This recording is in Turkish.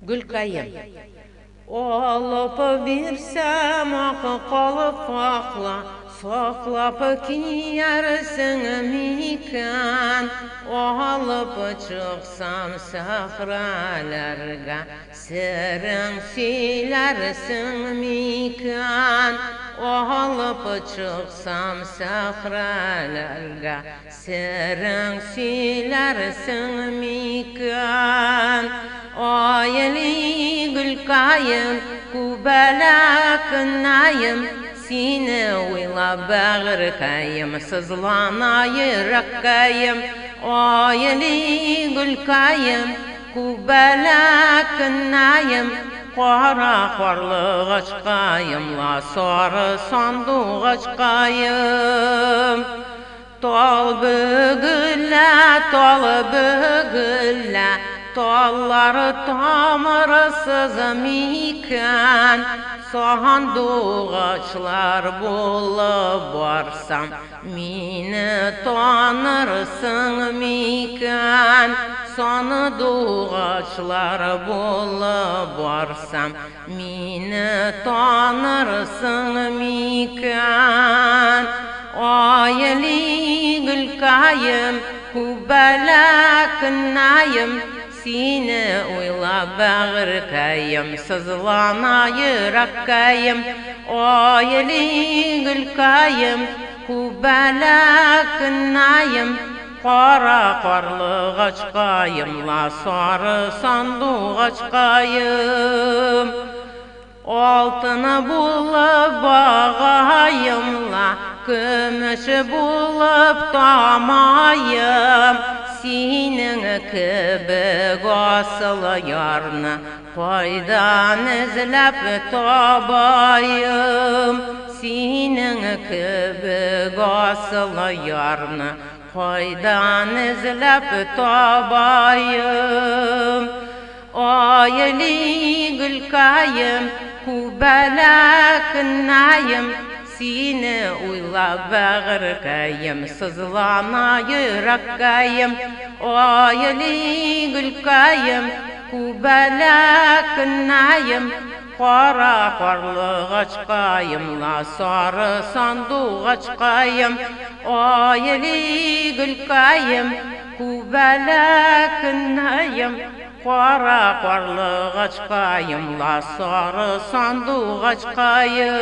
Gülkayım. Olup birsem akı kalıp akla, saklap kiyersin mikan. Olup çıksam sahralarga, sırrın silersin mikan. Olup çıksam sahralarga, sırrın silersin mikan. Ayeli Gülkayım, kubala kınayım, seni uyla bağırkayım, sızlanayı rakkayım. Ayeli Gülkayım, kubala kınayım, qara qarlı açqayımla sarı sandığa çıqayım. Tol bügülle, tol bügülle, Talları tamırsız mikan, sandıqaçlar bulup varsam, meni tanırsın mikan. Sandıqaçlar bulup varsam, meni tanırsın mikan. Ayeli Gülkayım, kubala kınayım, seni uyla bağırkayım, sızlanayı rakkayım. Ayeli Gülkayım, kubala kınayım, qara qarlı açqayımla sarı sandığa çıqayım. Altını bulup bağayımla, gümüşü bulup damayım. Senin kibik asıl yarını koydan izlep tabayım. Senin kibik asıl yarını koydan izlep tabayım. Ayeli Gülkayım, kubala kınayım, seni uyla bağırkayım, sızlanayı rakkayım. Ayeli Gülkayım, kubala kınayım, qara qarlı açqayımla sarı sandığa çıqayım. Ayeli Gülkayım, kubala kınayım, qara qarlı açqayımla sarı sandığa çıqayım.